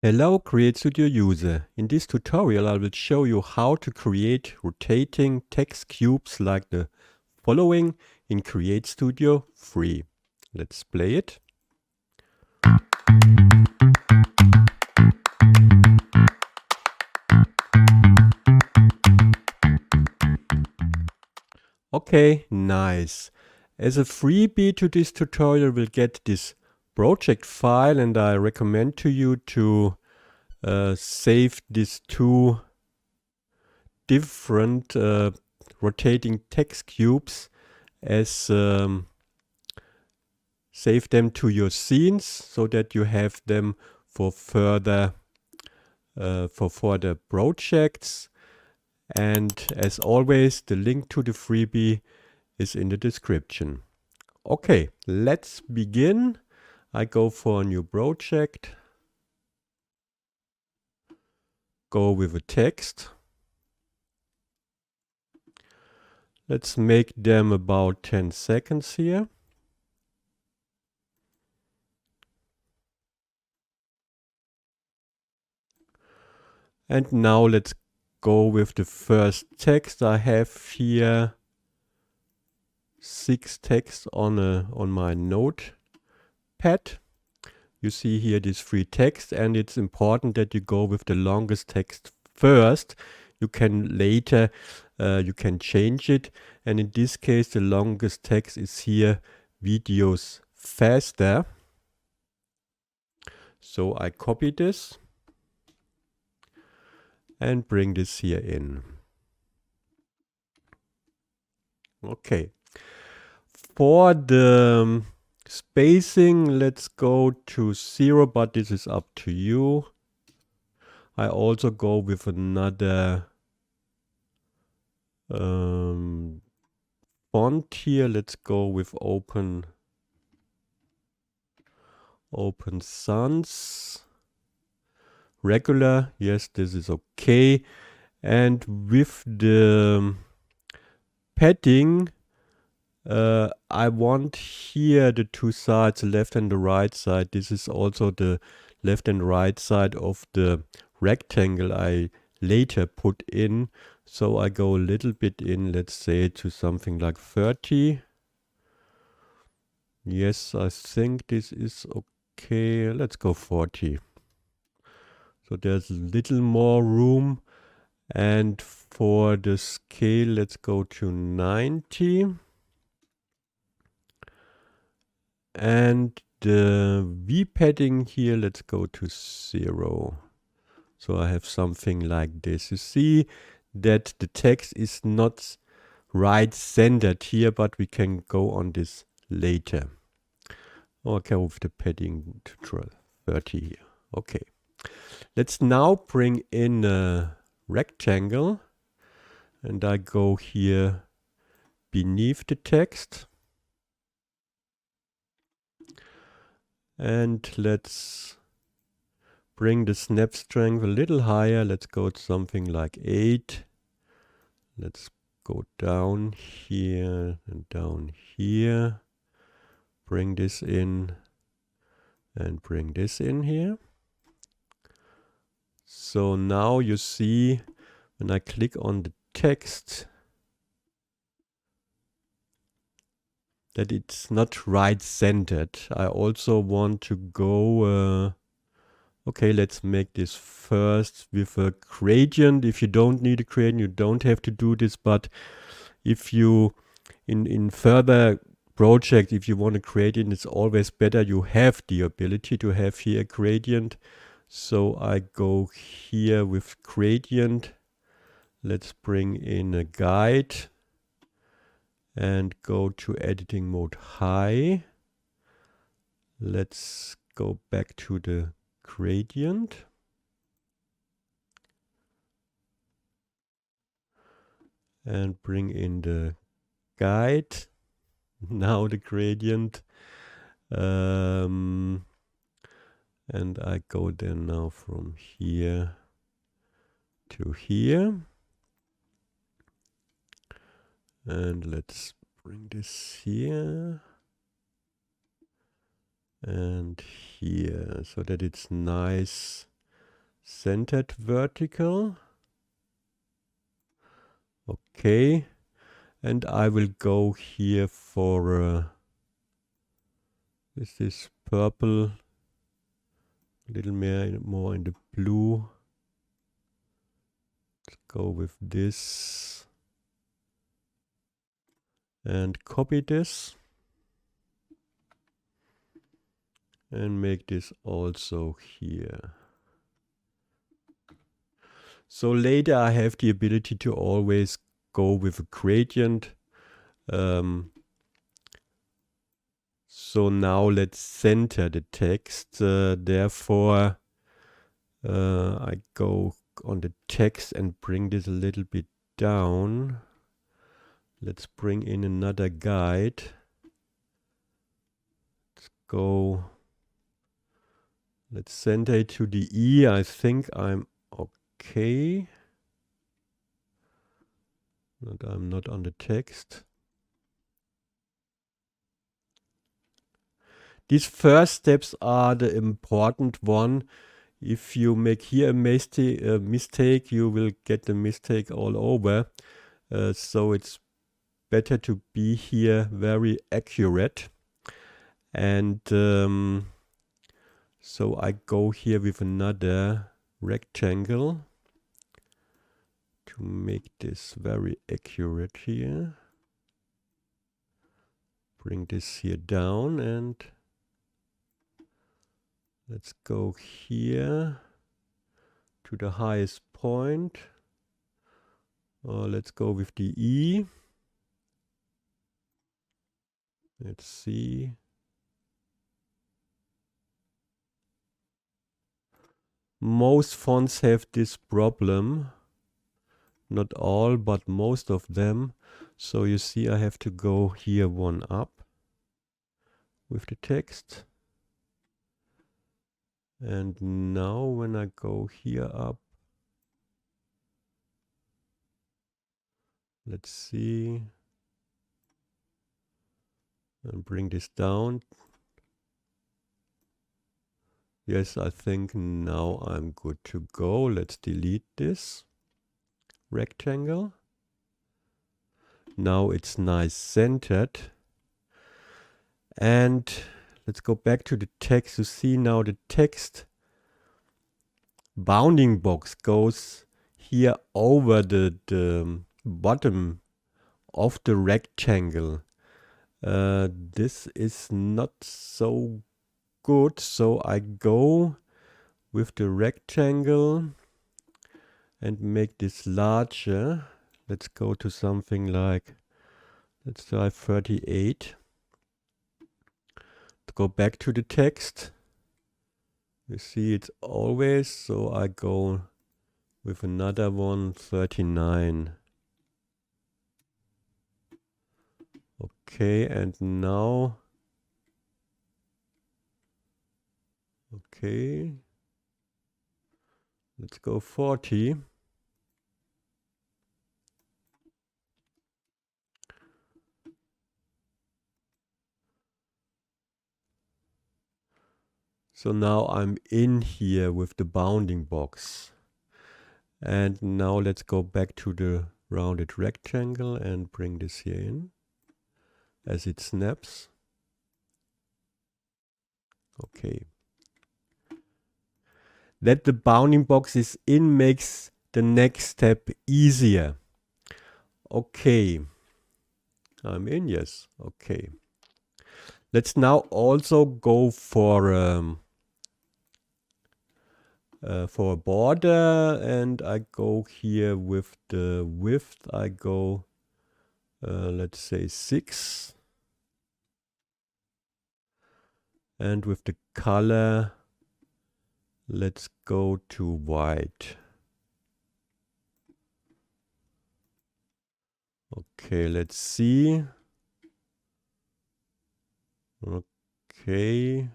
Hello CreateStudio user. In this tutorial I will show you how to create rotating text cubes like the following in CreateStudio Free. Let's play it. Okay, nice. As a freebie to this tutorial we'll get this project file, and I recommend to you to save these two different rotating text cubes as save them to your scenes so that you have them for further projects. And as always, the link to the freebie is in the description. Okay, let's begin. I go for a new project. Go with a text. Let's make them about 10 seconds here. And now let's go with the first text. I have here 6 texts on my notepad. You see here these 3 texts, and it's important that you go with the longest text first. You can later you can change it, and in this case the longest text is here, videos faster. So I copy this and bring this here in. Okay. For the spacing, let's go to 0, but this is up to you. I also go with another font here. Let's go with Open Sans. Regular, yes, this is okay. And with the padding, I want here the two sides, the left and the right side. This is also the left and right side of the rectangle I later put in. So I go a little bit in, let's say to something like 30. Yes, I think this is okay. Let's go 40. So there's a little more room. And for the scale, let's go to 90. And the V padding here, let's go to 0. So I have something like this. You see that the text is not right centered here, but we can go on this later. Okay, with the padding to 30 here. Okay. Let's now bring in a rectangle, and I go here beneath the text. And let's bring the snap strength a little higher. Let's go to something like 8. Let's go down here and down here. Bring this in and bring this in here. So now you see when I click on the text that it's not right centered. I also want to go okay, let's make this first with a gradient. If you don't need a gradient, you don't have to do this, but if you in further project, if you want a gradient, it's always better you have the ability to have here a gradient. So I go here with gradient. Let's bring in a guide and go to editing mode high. Let's go back to the gradient. And bring in the guide. Now the gradient. And I go then now from here to here. And let's bring this here and here so that it's nice centered vertical. Okay, and I will go here for this is purple, a little more in the blue. Let's go with this and copy this and make this also here. So later I have the ability to always go with a gradient. So now let's center the text. Therefore, I go on the text and bring this a little bit down. Let's bring in another guide. Let's go. Let's center it to the E. I think I'm okay. But I'm not on the text. These first steps are the important one. If you make here a mistake, you will get the mistake all over. So it's better to be here very accurate. And so I go here with another rectangle to make this very accurate here. Bring this here down and let's go here to the highest point. Let's go with the E. Let's see. Most fonts have this problem. Not all, but most of them. So you see I have to go here one up with the text. And now when I go here up, let's see, and bring this down. Yes, I think now I'm good to go. Let's delete this rectangle. Now it's nice centered. And let's go back to the text. You see now the text bounding box goes here over the bottom of the rectangle. This is not so good, so I go with the rectangle and make this larger. Let's go to something like, let's try 38. Let's go back to the text. You see it's always, so I go with another one, 39. Okay, and now, okay, let's go 40. So now I'm in here with the bounding box. And now let's go back to the rounded rectangle and bring this here in as it snaps. Okay. That the bounding box is in makes the next step easier. Okay. I'm in, yes. Okay. Let's now also go for a border, and I go here with the width. I go, let's say 6. And with the color, let's go to white. Okay, let's see. Okay.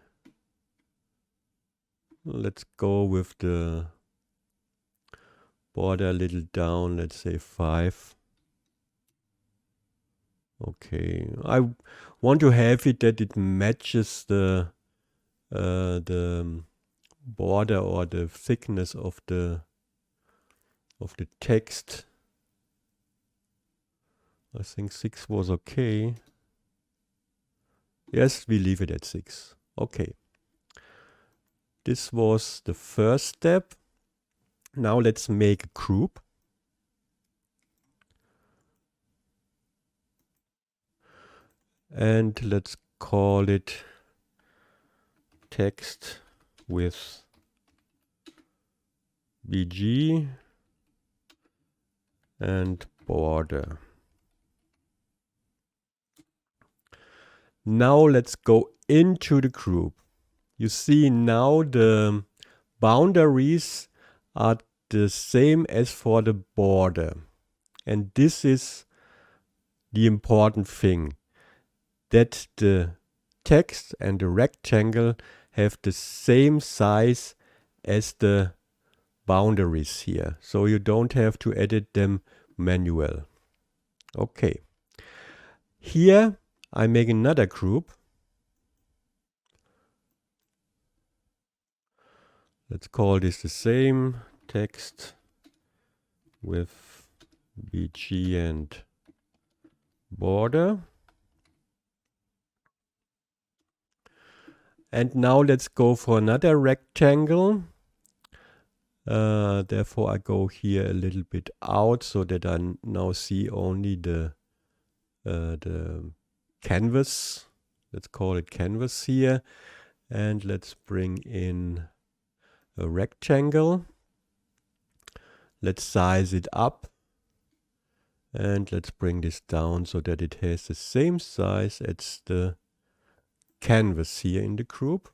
Let's go with the border a little down, let's say 5. Okay, I want to have it that it matches the border or the thickness of the text. I think 6 was okay. Yes, we leave it at 6. Okay. This was the first step. Now let's make a group. And let's call it text with BG and border. Now let's go into the group. You see now the boundaries are the same as for the border. And this is the important thing, that the text and the rectangle have the same size as the boundaries here. So you don't have to edit them manual. Okay. Here I make another group. Let's call this the same, text with BG and border. And now let's go for another rectangle. Therefore I go here a little bit out so that I now see only the canvas. Let's call it canvas here. And let's bring in a rectangle. Let's size it up. And let's bring this down so that it has the same size as the canvas here in the group.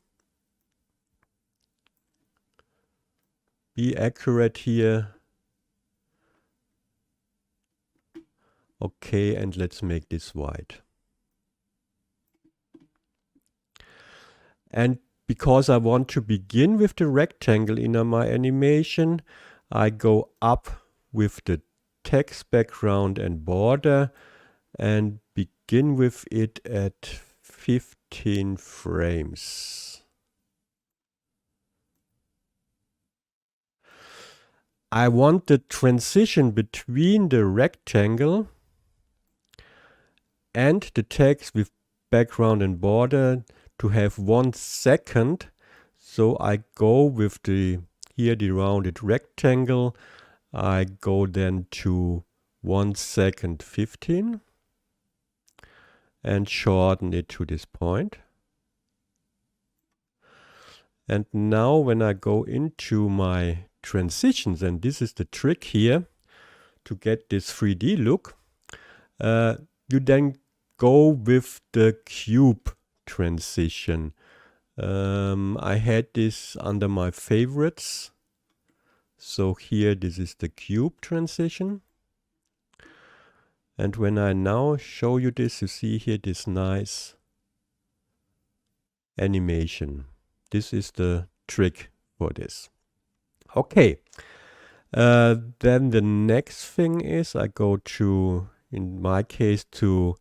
Be accurate here. Okay, and let's make this white. And because I want to begin with the rectangle in my animation, I go up with the text background and border and begin with it at 15 frames. I want the transition between the rectangle and the text with background and border to have 1 second. So I go with the rounded rectangle. I go then to 1 second 15 and shorten it to this point. And now when I go into my transitions, and this is the trick here to get this 3D look, you then go with the cube transition. I had this under my favorites. So here this is the cube transition. And when I now show you this, you see here this nice animation. This is the trick for this. Okay. Then the next thing is I go to, in my case, to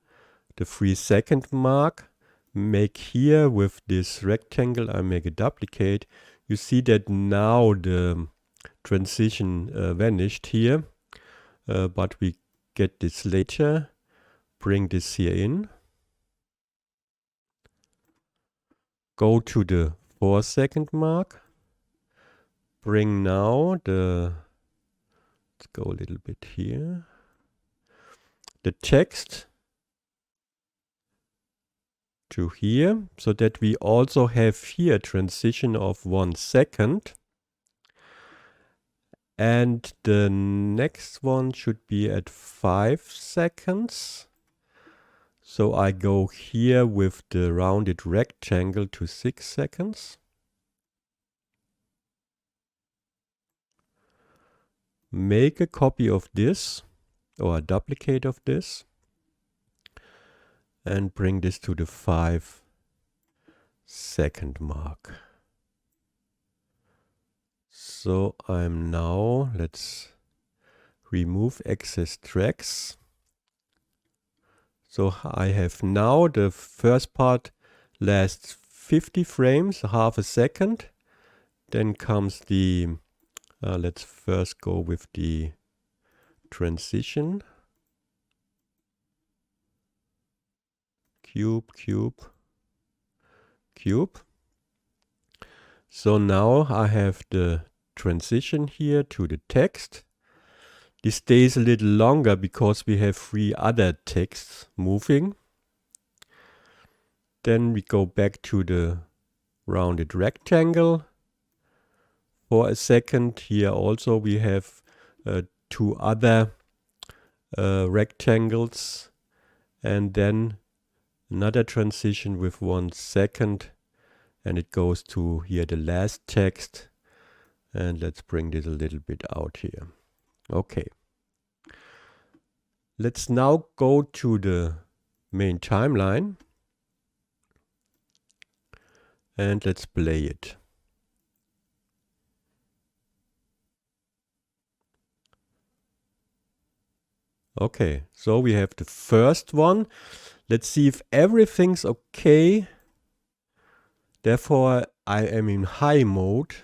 the 3-second mark. Make here with this rectangle, I make a duplicate. You see that now the transition vanished here, but we get this later. Bring this here in. Go to the 4-second mark. Bring now the, let's go a little bit here, the text to here, so that we also have here a transition of 1 second. And the next one should be at 5 seconds. So I go here with the rounded rectangle to 6 seconds. Make a copy of this or a duplicate of this and bring this to the 5-second mark. So I'm now, let's remove excess tracks. So I have now the first part lasts 50 frames, half a second. Then comes the, let's first go with the transition. Cube, cube, cube. So now I have the transition here to the text. This stays a little longer because we have 3 other texts moving. Then we go back to the rounded rectangle for a second. Here also we have 2 other rectangles, and then another transition with 1 second, and it goes to here the last text. And let's bring this a little bit out here. Okay. Let's now go to the main timeline and let's play it. Okay, so we have the first one. Let's see if everything's okay. Therefore, I am in high mode.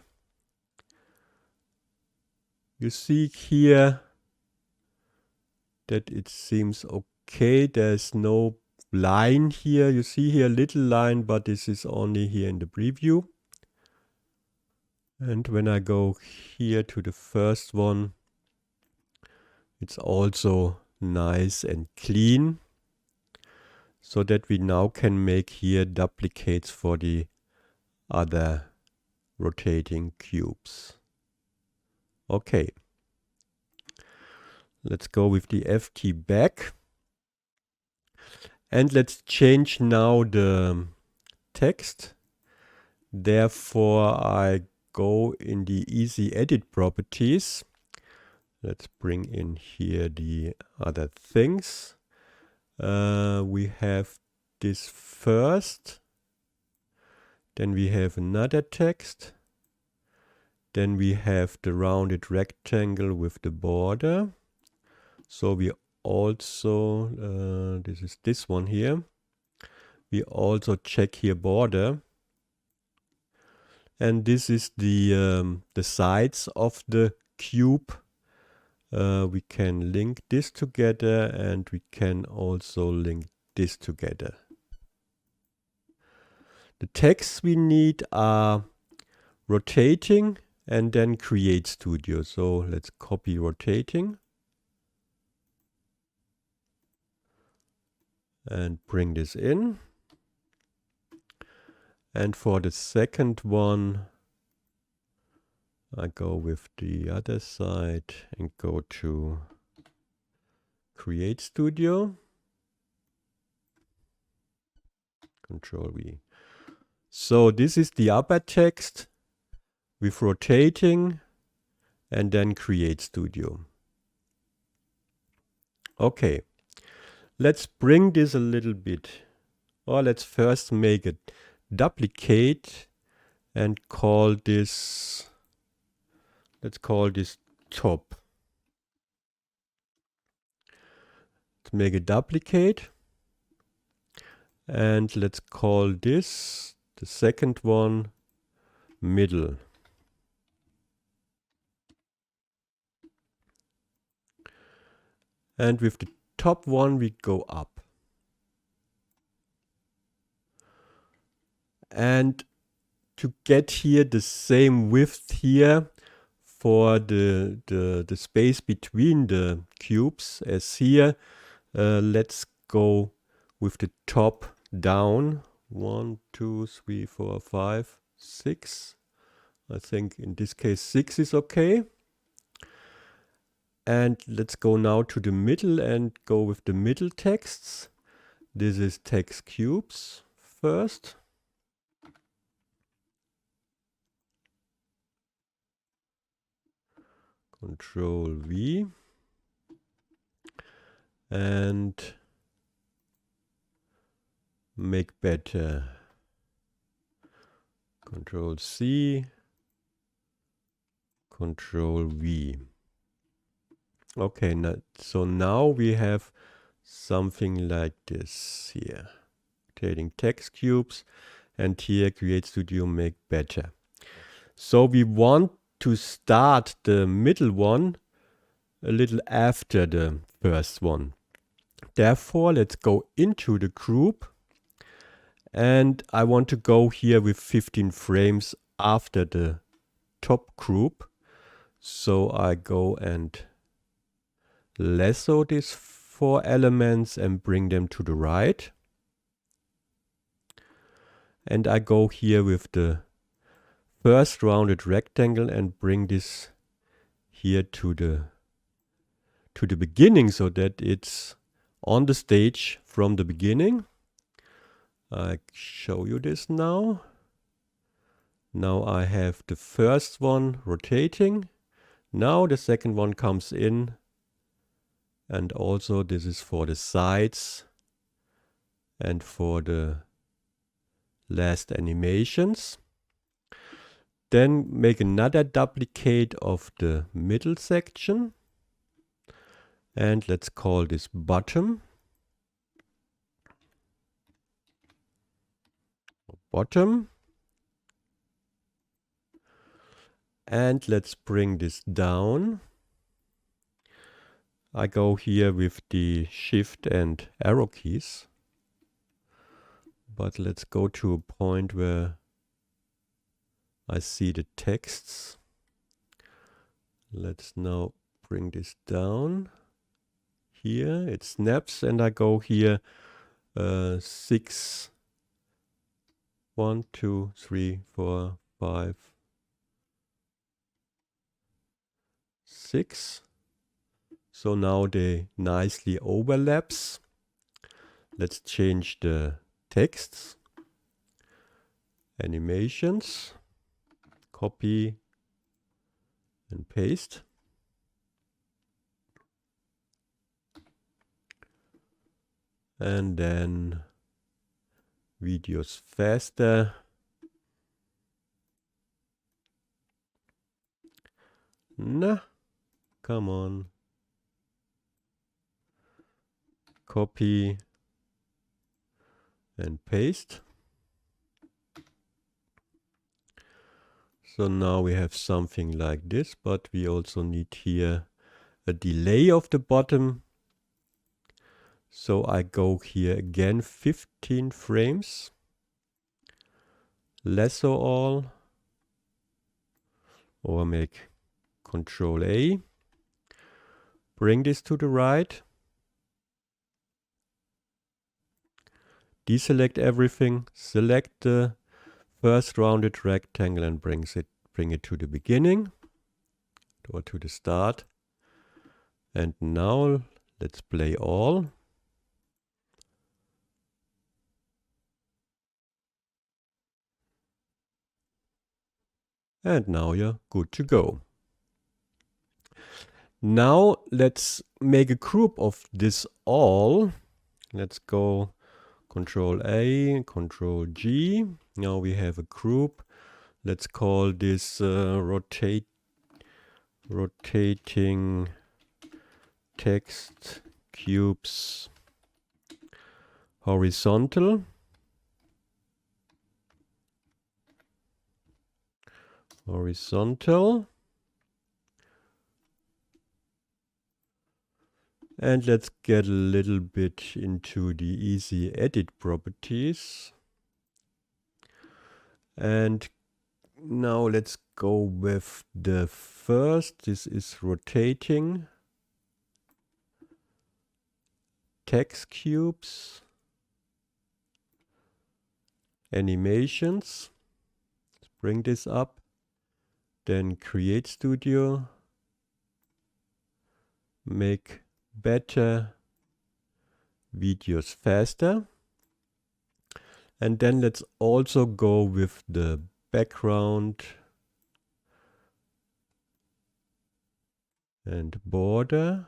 You see here that it seems okay. There's no line here. You see here a little line, but this is only here in the preview. And when I go here to the first one, it's also nice and clean, so that we now can make here duplicates for the other rotating cubes. Okay. Let's go with the F key back. And let's change now the text. Therefore, I go in the easy edit properties. Let's bring in here the other things. We have this first. Then we have another text. Then we have the rounded rectangle with the border. So we also, this is this one here. We also check here border. And this is the sides of the cube. We can link this together, and we can also link this together. The texts we need are rotating and then CreateStudio. So let's copy rotating and bring this in. And for the second one, I go with the other side and go to CreateStudio. Control V. So this is the upper text with rotating and then CreateStudio. Okay, let's bring this a little bit, or let's first make a duplicate and call this, let's call this top. Let's make a duplicate and let's call this, the second one, middle. And with the top one we go up. And to get here the same width here for the space between the cubes as here, let's go with the top down. 1, 2, 3, 4, 5, 6. I think in this case 6 is okay. And let's go now to the middle and go with the middle texts. This is text cubes first. Control V. And make better. Control C. Control V. Okay, so now we have something like this here. Rotating text cubes, and here CreateStudio make better. So we want to start the middle one a little after the first one. Therefore, let's go into the group, and I want to go here with 15 frames after the top group. So I go and lasso these 4 elements and bring them to the right. And I go here with the first rounded rectangle and bring this here to the beginning, so that it's on the stage from the beginning. I show you this now. Now I have the first one rotating. Now the second one comes in, and also this is for the sides and for the last animations. Then make another duplicate of the middle section, and let's call this bottom. And let's bring this down. I go here with the Shift and arrow keys, but let's go to a point where I see the texts. Let's now bring this down. Here it snaps, and I go here 6, 1, 2, 3, 4, 5, 6. So now they nicely overlaps. Let's change the texts, animations, copy and paste. And then videos faster. Nah, come on. Copy and paste. So now we have something like this, but we also need here a delay of the bottom. So I go here again 15 frames, lasso all, or make Control A, bring this to the right, deselect everything, select the first rounded rectangle and bring it to the beginning or to the start. And now let's play all. And now you're good to go. Now let's make a group of this all. Let's go Control A, Control G. Now we have a group. Let's call this rotating text cubes horizontal. And let's get a little bit into the easy edit properties. And now let's go with the first. This is rotating text cubes, animations. Let's bring this up. Then CreateStudio, make better videos faster. And then let's also go with the background and border.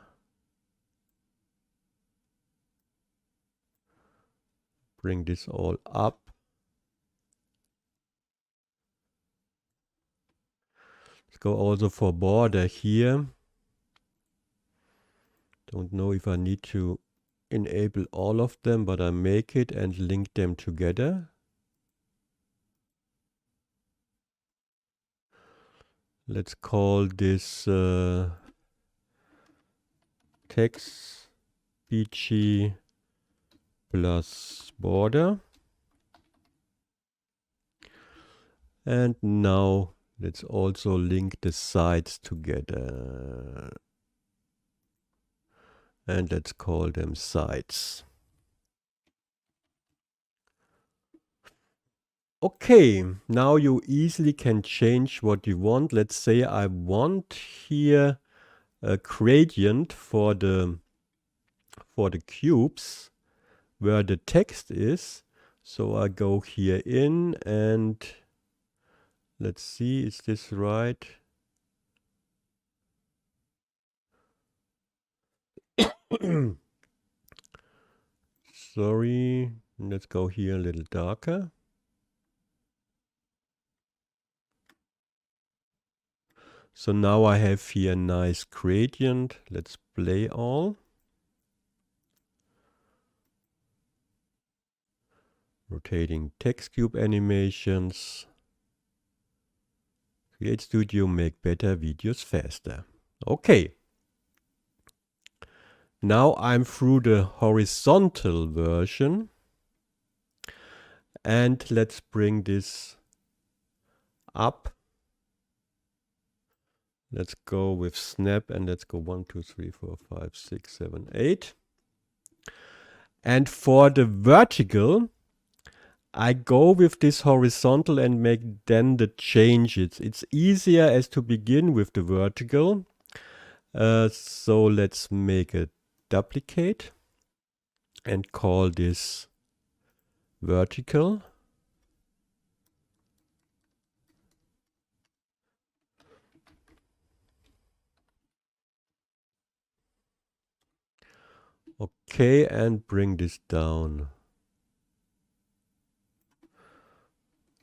Bring this all up. Let's go also for border here. Don't know if I need to enable all of them, but I make it and link them together. Let's call this text bg plus border. And now let's also link the sides together. And let's call them sides. Okay, now you easily can change what you want. Let's say I want here a gradient for the cubes where the text is. So I go here in and let's see, is this right? Sorry, let's go here a little darker. So now I have here a nice gradient. Let's play all. Rotating text cube animations. CreateStudio make better videos faster. Okay. Now I'm through the horizontal version. And let's bring this up. Let's go with snap and let's go 1, 2, 3, 4, 5, 6, 7, 8. And for the vertical, I go with this horizontal and make then the changes. It's easier as to begin with the vertical. So let's make a duplicate and call this vertical. Okay, and bring this down.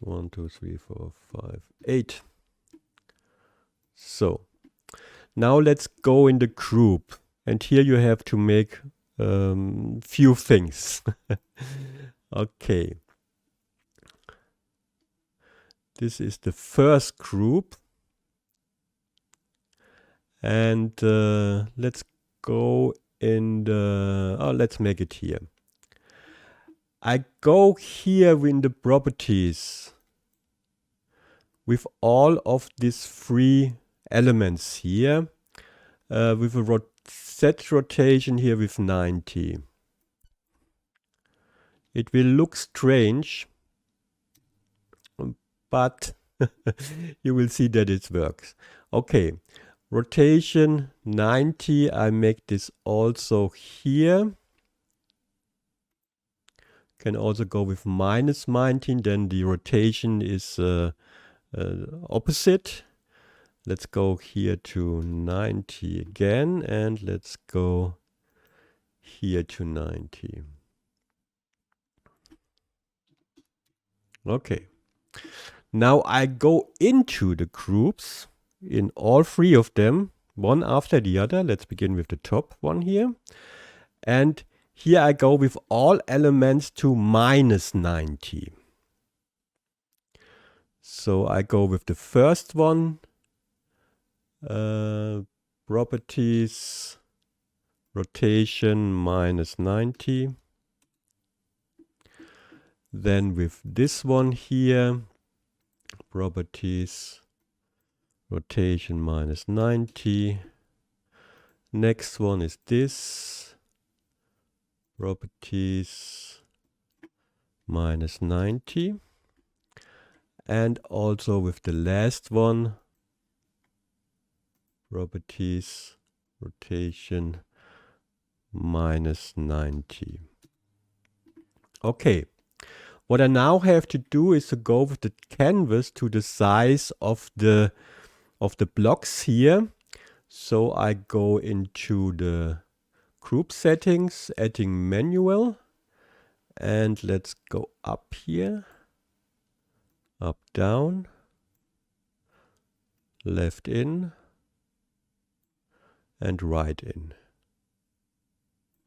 1, 2, 3, 4, 5, 8. So now let's go in the group. And here you have to make few things. Okay. This is the first group. And let's go in the, let's make it here. I go here in the properties with all of these 3 elements here with a set rotation here with 90. It will look strange, but you will see that it works. Okay, rotation 90, I make this also here. Can also go with minus 19, then the rotation is opposite. Let's go here to 90 again, and let's go here to 90. Okay. Now I go into the groups in all 3 of them, one after the other. Let's begin with the top one here. And here I go with all elements to minus 90. So I go with the first one, properties, rotation minus 90. Then with this one here, properties, rotation minus 90. Next one is this, properties minus 90. And also with the last one, properties, rotation minus 90. Okay. What I now have to do is to go with the canvas to the size of the blocks here. So I go into the group settings, adding manual, and let's go up here, up, down, left in, and right in.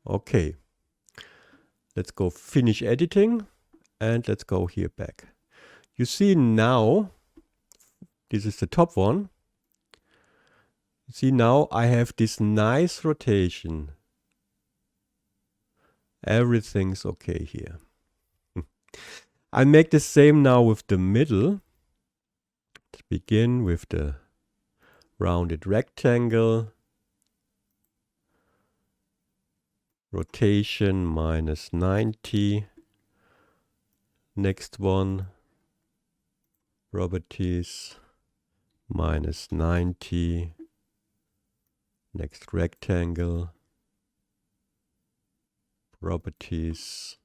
Okay. Let's go finish editing. And let's go here back. You see now, this is the top one. See, now I have this nice rotation. Everything's okay here. I make the same now with the middle. Let's begin with the rounded rectangle. Rotation minus 90. Next one. Properties minus 90. Next rectangle. Properties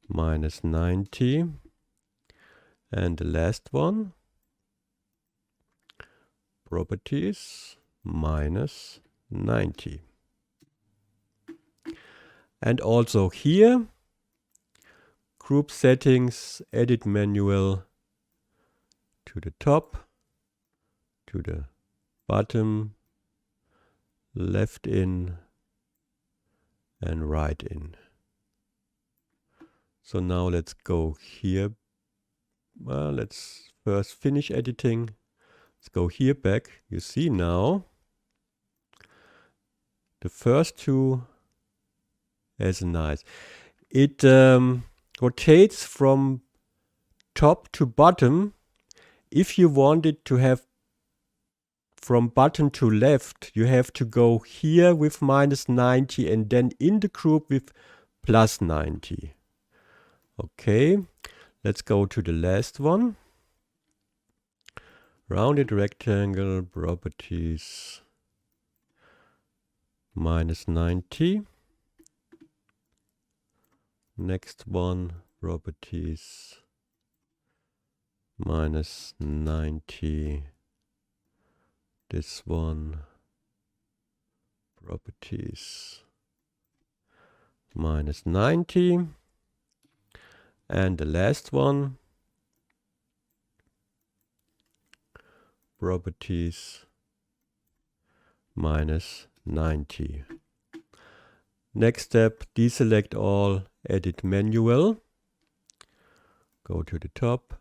minus 90. And the last one. Properties minus 90. And also here, group settings, edit manual to the top, to the bottom, left in, and right in. So now let's go here. Well, let's first finish editing. Let's go here back. You see now the first two as nice. It rotates from top to bottom. If you want it to have from bottom to left, you have to go here with minus 90 and then in the group with plus 90. Okay, let's go to the last one. Rounded rectangle, properties, minus 90. Next one, properties, minus 90. This one, properties, minus 90. And the last one, properties, minus 90. Next step, deselect all, edit manual. Go to the top,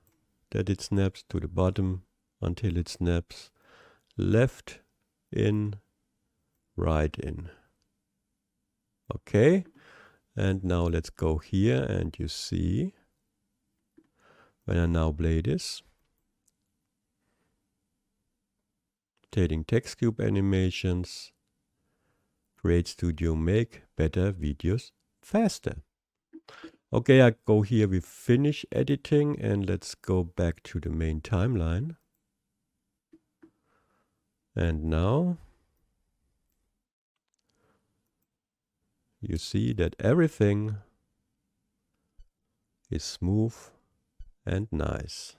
that it snaps to the bottom until it snaps left in, right in. Okay, and now let's go here and you see, when I now play this, rotating text cube animations, CreateStudio make better videos faster. Okay, I go here with finish editing and let's go back to the main timeline. And now you see that everything is smooth and nice.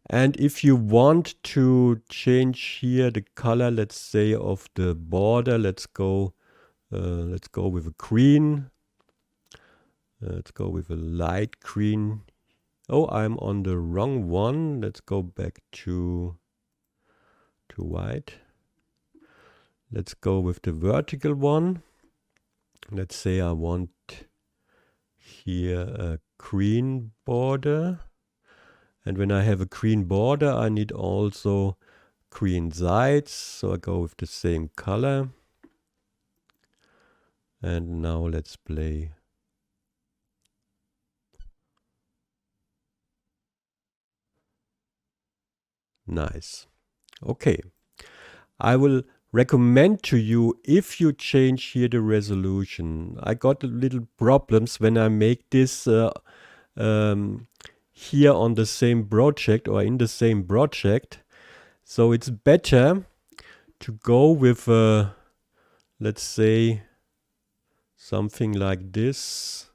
And if you want to change here the color, let's say of the border, let's go with a green. Let's go with a light green. Oh, I'm on the wrong one. Let's go back to white. Let's go with the vertical one. Let's say I want here a green border. And when I have a green border, I need also green sides. So I go with the same color. And now let's play. Nice. Okay. I will recommend to you if you change here the resolution. I got a little problems when I make this here on the same project or in the same project. So it's better to go with let's say something like this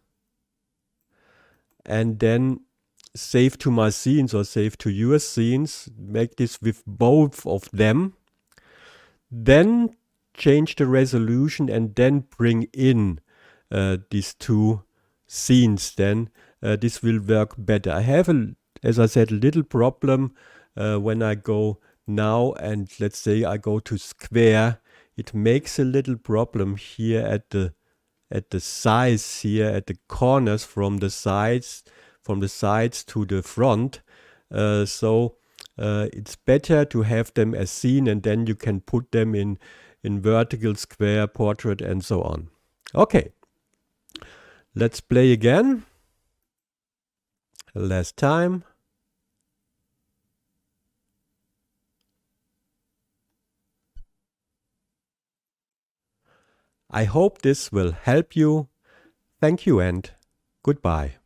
and then save to my scenes or save to your scenes. Make this with both of them. Then change the resolution and then bring in these two scenes. Then this will work better. I have, as I said, a little problem when I go now and let's say I go to square. It makes a little problem here at the sides here at the corners from the sides to the front. So It's better to have them as scene, and then you can put them in vertical, square, portrait, and so on. Okay, let's play again. Last time. I hope this will help you. Thank you and goodbye.